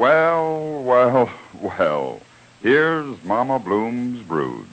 Well, well, well. Here's Mama Bloom's brood.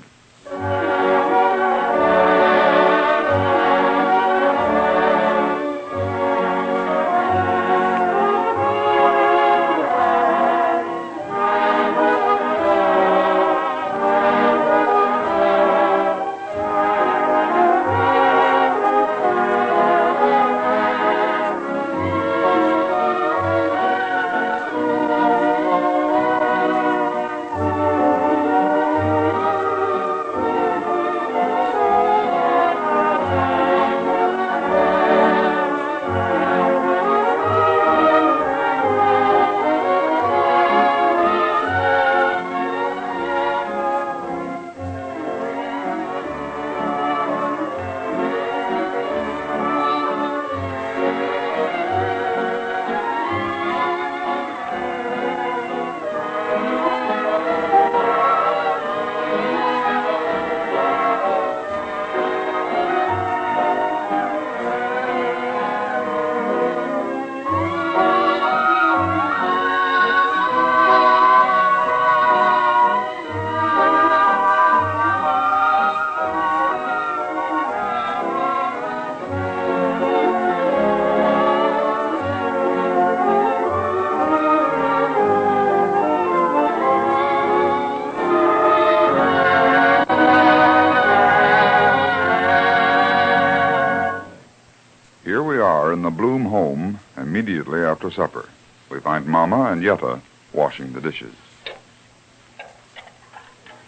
Here we are in the Bloom home immediately after supper. We find Mama and Yetta washing the dishes.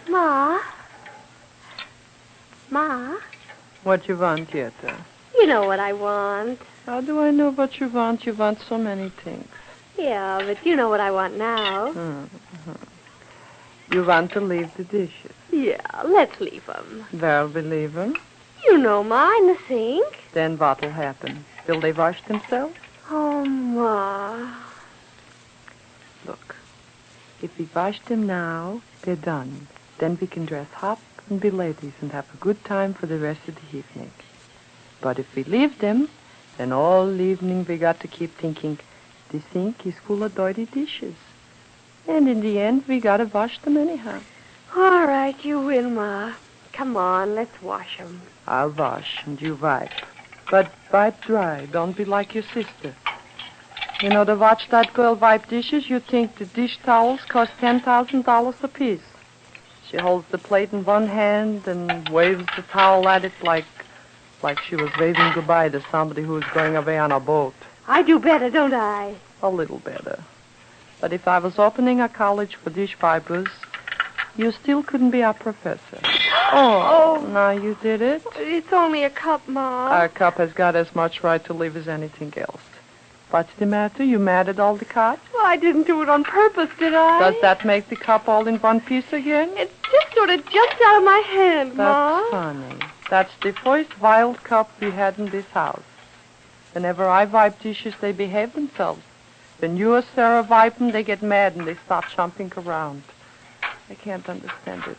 Ma? What you want, Yetta? You know what I want. How do I know what you want? You want so many things. Yeah, but you know what I want now. Mm-hmm. You want to leave the dishes. Yeah, let's leave them. Well, we leave them. You know, Ma, in the sink. Then what'll happen? Will they wash themselves? Oh, Ma. Look, if we wash them now, they're done. Then we can dress hot and be ladies and have a good time for the rest of the evening. But if we leave them, then all evening we got to keep thinking, the sink is full of dirty dishes. And in the end, we got to wash them anyhow. All right, you win, Ma. Come on, let's wash them. I'll wash and you wipe. But wipe dry. Don't be like your sister. You know, to watch that girl wipe dishes, you'd think the dish towels cost $10,000 apiece. She holds the plate in one hand and waves the towel at it like she was waving goodbye to somebody who was going away on a boat. I do better, don't I? A little better. But if I was opening a college for dish wipers, you still couldn't be a professor. Oh, now you did it? It's only a cup, Ma. A cup has got as much right to live as anything else. What's the matter? You mad at all the cups? Well, I didn't do it on purpose, did I? Does that make the cup all in one piece again? It just sort of jumped out of my hand, Ma. That's funny. That's the first wild cup we had in this house. Whenever I wipe dishes, they behave themselves. When you or Sarah wipe them, they get mad and they stop jumping around. I can't understand it.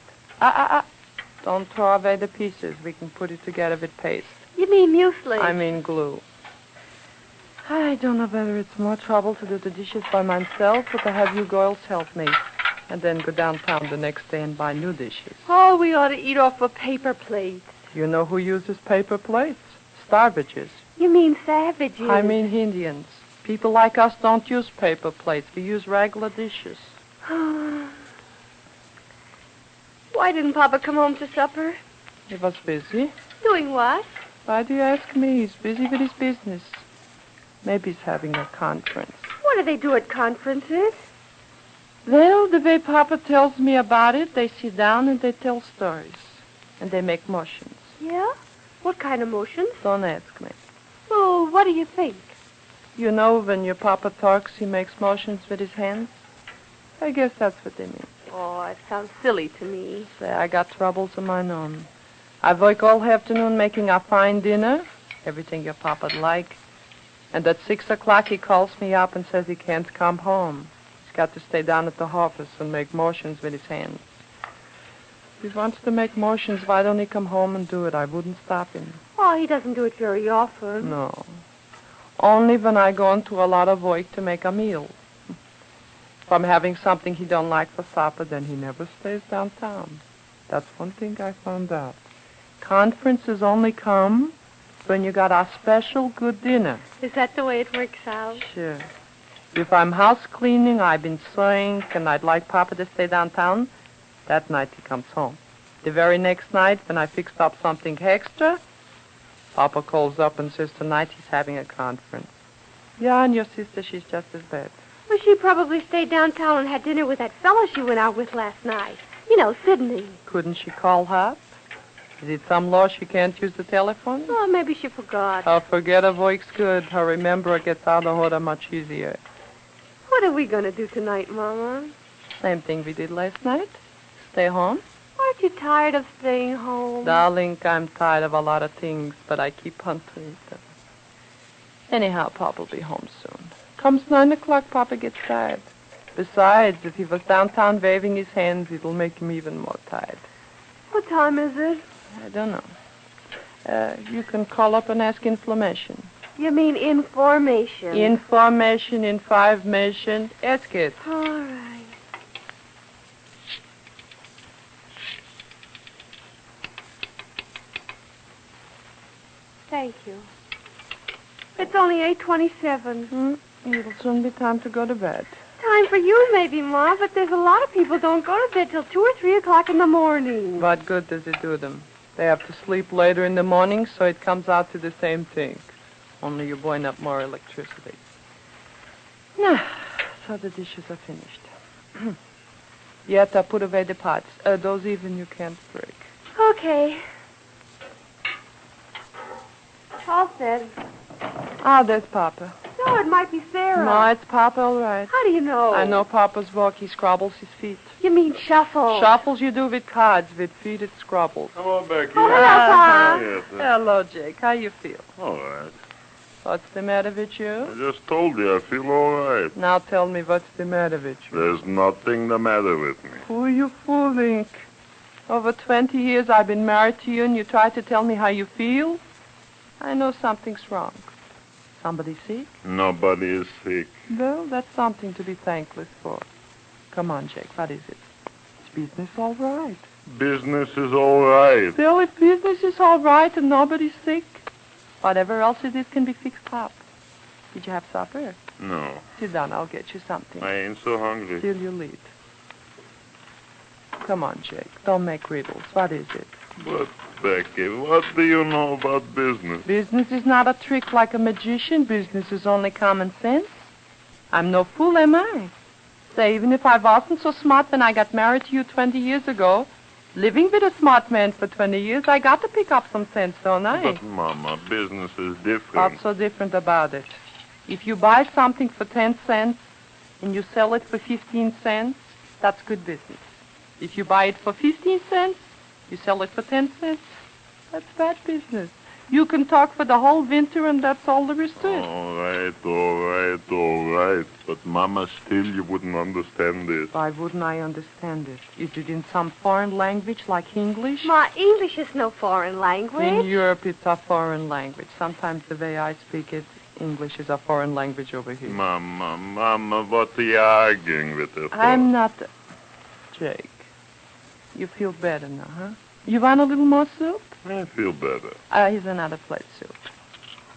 Don't throw away the pieces. We can put it together with paste. You mean muesli? I mean glue. I don't know whether it's more trouble to do the dishes by myself or to have you girls help me and then go downtown the next day and buy new dishes. Oh, we ought to eat off a paper plate. You know who uses paper plates? Starvages. You mean savages? I mean Indians. People like us don't use paper plates. We use regular dishes. Why didn't Papa come home to supper? He was busy. Doing what? Why do you ask me? He's busy with his business. Maybe he's having a conference. What do they do at conferences? Well, the way Papa tells me about it, they sit down and they tell stories. And they make motions. Yeah? What kind of motions? Don't ask me. Well, what do you think? You know, when your Papa talks, he makes motions with his hands. I guess that's what they mean. Oh, it sounds silly to me. Say, I got troubles of my own. I work all afternoon making a fine dinner, everything your Papa'd like. And at 6 o'clock, he calls me up and says he can't come home. He's got to stay down at the office and make motions with his hands. If he wants to make motions, why don't he come home and do it? I wouldn't stop him. Oh, he doesn't do it very often. No. Only when I go into a lot of work to make a meal. from having something he don't like for supper, then he never stays downtown. That's one thing I found out. Conferences only come when you got a special good dinner. Is that the way it works out? Sure. If I'm house cleaning, I've been sewing, and I'd like Papa to stay downtown, that night he comes home. The very next night, when I fixed up something extra, Papa calls up and says tonight he's having a conference. Yeah, and your sister, she's just as bad. Well, she probably stayed downtown and had dinner with that fellow she went out with last night. You know, Sidney. Couldn't she call her? Is it some law she can't use the telephone? Oh, maybe she forgot. Her forgetter works good. Her rememberer gets out of order much easier. What are we going to do tonight, Mama? Same thing we did last night. Stay home. Aren't you tired of staying home? Darling, I'm tired of a lot of things, but I keep on doing them. Anyhow, Papa will be home soon. Comes 9 o'clock, Papa gets tired. Besides, if he was downtown waving his hands, it'll make him even more tired. What time is it? I don't know. You can call up and ask information. You mean information? Information, information. Ask it. All right. Thank you. It's only 8:27. It'll soon be time to go to bed. Time for you, maybe, Ma, but there's a lot of people don't go to bed till 2 or 3 o'clock in the morning. What good does it do them? They have to sleep later in the morning, so it comes out to the same thing. Only you burn up more electricity. So the dishes are finished. Yetta, put away the pots. Those even you can't break. Okay. All set. Ah, there's Papa. No, it might be Sarah. No, it's Papa, all right. How do you know? I know Papa's walk. He scrabbles his feet. You mean shuffle? Shuffles you do with cards. With feet, it scrabbles. Hello, Becky. Oh, hello, Pa. Yes, Hello, Jake. How you feel? all right. What's the matter with you? I just told you I feel all right. Now tell me what's the matter with you. There's nothing the matter with me. Who are you fooling? Over 20 years I've been married to you, and you try to tell me how you feel? I know something's wrong. Somebody sick? Nobody is sick. Well, that's something to be thankless for. Come on, Jake, what is it? Is business all right? Business is all right. Well, if business is all right and nobody's sick, whatever else it is can be fixed up. Did you have supper? No, Sit down, I'll get you something. I ain't so hungry. Till you leave. Come on, Jake, don't make riddles. What is it? But, Becky, what do you know about business? Business is not a trick like a magician. Business is only common sense. I'm no fool, am I? Say, even if I wasn't so smart when I got married to you 20 years ago, living with a smart man for 20 years, I got to pick up some sense, don't I? But, Mama, business is different. What's so different about it? If you buy something for 10 cents and you sell it for 15 cents, that's good business. If you buy it for 15 cents, you sell it for 10 cents, that's bad business. You can talk for the whole winter, and that's all there is to it. All right. But, Mama, still you wouldn't understand this. Why wouldn't I understand it? Is it in some foreign language like English? Ma, English is no foreign language. In Europe, it's a foreign language. Sometimes the way I speak it, English is a foreign language over here. Mama, what are you arguing with her for? I'm not... Jake, you feel better now, huh? You want a little more soup? I feel better. Here's another plate soup.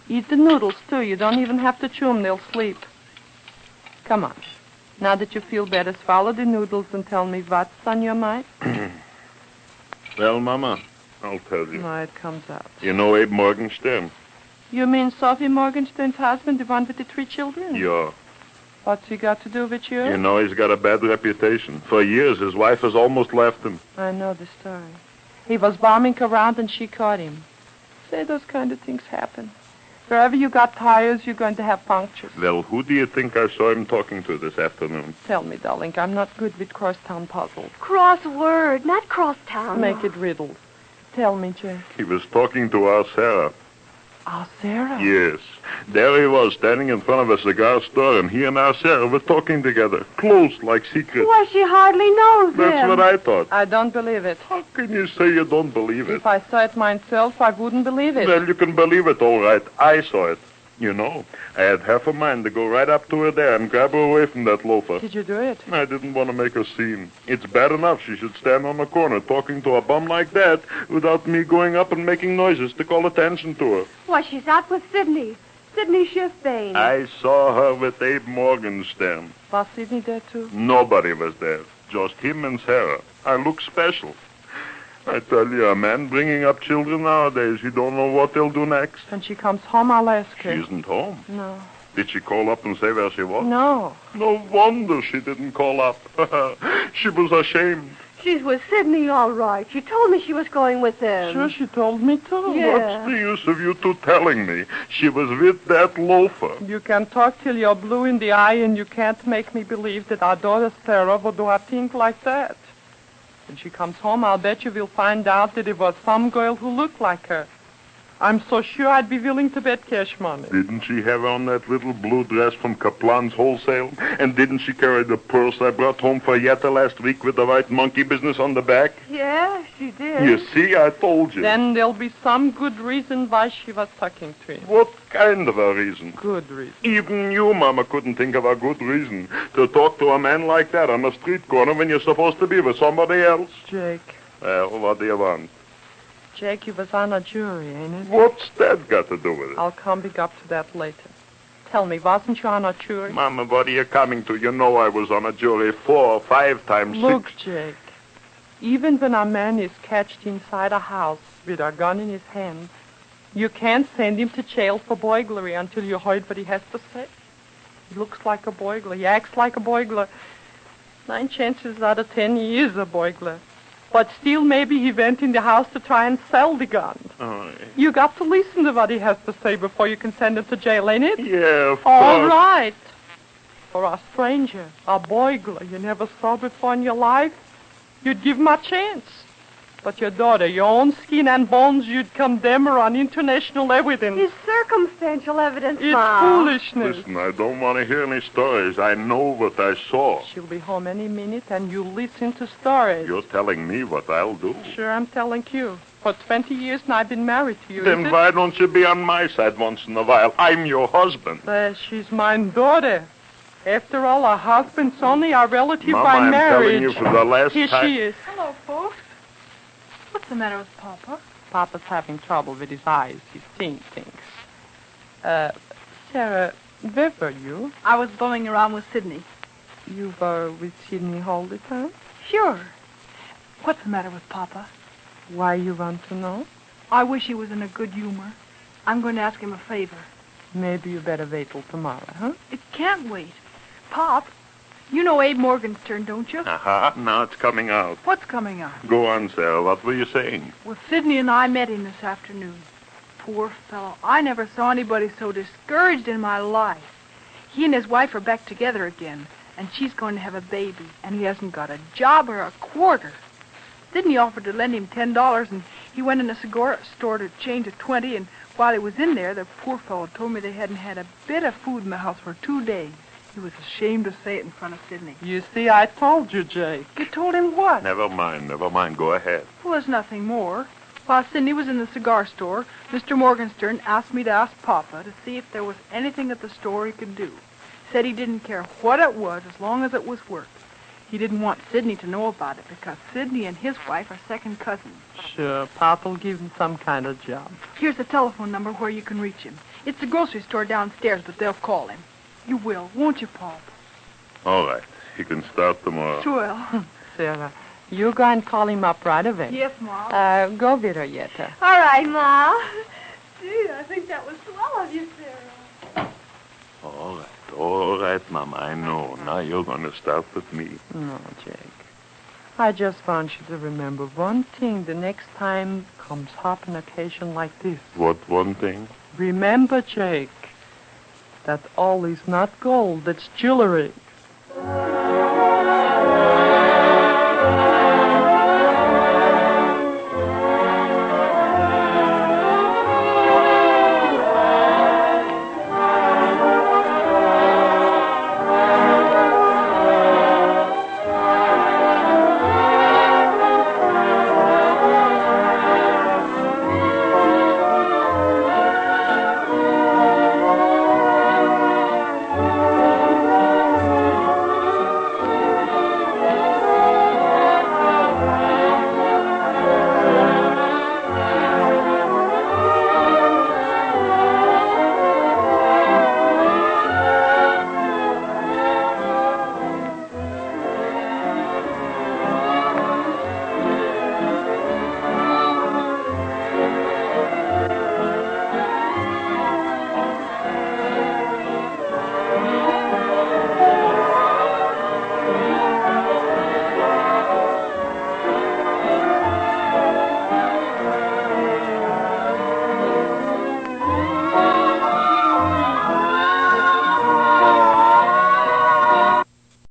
Eat the noodles, too. You don't even have to chew them. They'll sleep. Come on. Now that you feel better, swallow the noodles and tell me what's on your mind. Well, Mama, I'll tell you. No, it comes out. You know Abe Morgenstern? You mean Sophie Morgenstern's husband, the one with the 3 children? Yeah. What's he got to do with you? You know he's got a bad reputation. For years, his wife has almost left him. I know the story. He was bombing around and she caught him. Say, those kind of things happen. Wherever you got tires, you're going to have punctures. Well, who do you think I saw him talking to this afternoon? Tell me, darling, I'm not good with crosstown puzzles. Crossword, not crosstown. Make it riddles. Tell me, Jake. He was talking to our Sarah. Our Sarah? Yes. There he was, standing in front of a cigar store, and he and our Sarah were talking together, close like secrets. Why, she hardly knows That's him. what I thought. I don't believe it. How can you say you don't believe it? If I saw it myself, I wouldn't believe it. Well, you can believe it, all right. I saw it. You know, I had half a mind to go right up to her there and grab her away from that loafer. Did you do it? I didn't want to make a scene. It's bad enough she should stand on the corner talking to a bum like that without me going up and making noises to call attention to her. Why, she's out with Sidney. Sidney Schiffbane. I saw her with Abe Morgenstern. Was Sidney there too? Nobody was there. Just him and Sarah. I look special. I tell you, a man bringing up children nowadays, you don't know what they'll do next. When she comes home, I'll ask her. She isn't home. No. Did she call up and say where she was? No. No wonder she didn't call up. She was ashamed. She's with Sidney, all right. She told me she was going with him. Sure, she told me to. Yeah. What's the use of you two telling me? She was with that loafer. You can talk till you're blue in the eye, and you can't make me believe that our daughter Sarah would do a thing like that. When she comes home, I'll bet you we'll find out that it was some girl who looked like her. I'm so sure I'd be willing to bet cash money. Didn't she have on that little blue dress from Kaplan's Wholesale? And didn't she carry the purse I brought home for Yetta last week with the white monkey business on the back? Yeah, she did. You see, I told you. Then there'll be some good reason why she was talking to him. What kind of a reason? Good reason. Even you, Mama, couldn't think of a good reason to talk to a man like that on a street corner when you're supposed to be with somebody else. Jake. Well, what do you want? Jake, you was on a jury, ain't it? What's that got to do with it? I'll come back up to that later. Tell me, wasn't you on a jury? Mama, what are you coming to? You know I was on a jury 4 or 5 times. Look, 6. Jake, even when a man is catched inside a house with a gun in his hand, you can't send him to jail for burglary until you heard what he has to say. He looks like a burglar. He acts like a burglar. 9 chances out of 10 he is a burglar. But still, maybe he went in the house to try and sell the gun. Oh, You got to listen to what he has to say before you can send him to jail, ain't it? yeah, of All course. right. For a stranger, a burglar you never saw before in your life, you'd give him a chance. But your daughter, your own skin and bones, you'd condemn her on international evidence. It's circumstantial evidence, It's Mom. foolishness. Listen, I don't want to hear any stories. I know what I saw. She'll be home any minute, and you listen to stories. You're telling me what I'll do. Sure, I'm telling you. For 20 years now, I've been married to you, Then is it? why don't you be on my side once in a while? I'm your husband. She's my daughter. After all, a husband's only a relative Mama, by I'm marriage. telling you for the last Here time. she is. Hello, folks. What's the matter with Papa? Papa's having trouble with his eyes. He's seeing things. Sarah, where were you? I was blowing around with Sidney. You were with Sidney all the time? Sure. What's the matter with Papa? Why you want to know? I wish he was in a good humor. I'm going to ask him a favor. Maybe you better wait till tomorrow, huh? It can't wait. Pop, you know Abe Morgenstern, don't you? Aha, now it's coming out. What's coming out? Go on, Sarah. What were you saying? Well, Sidney and I met him this afternoon. Poor fellow. I never saw anybody so discouraged in my life. He and his wife are back together again, and she's going to have a baby, and he hasn't got a job or a quarter. Sidney offered to lend him $10, and he went in a cigar store to change to 20, and while he was in there, the poor fellow told me they hadn't had a bit of food in the house for 2 days. He was ashamed to say it in front of Sidney. You see, I told you, Jake. You told him what? Never mind. Go ahead. Well, there's nothing more. While Sidney was in the cigar store, Mr. Morgenstern asked me to ask Papa to see if there was anything at the store he could do. Said he didn't care what it was as long as it was work. He didn't want Sidney to know about it because Sidney and his wife are second cousins. Sure, Papa'll give him some kind of job. Here's the telephone number where you can reach him. It's the grocery store downstairs, but they'll call him. You will, won't you, Pop? All right. He can start tomorrow. Sure. Sarah, you go and call him up right away. Yes, Mom. Go with her, Yetta. All right, Ma. Gee, I think that was swell of you, Sarah. All right, Mama. I know. Now you're going to start with me. No, Jake. I just want you to remember one thing the next time comes up an occasion like this. What one thing? Remember, Jake, that all is not gold, it's jewelry.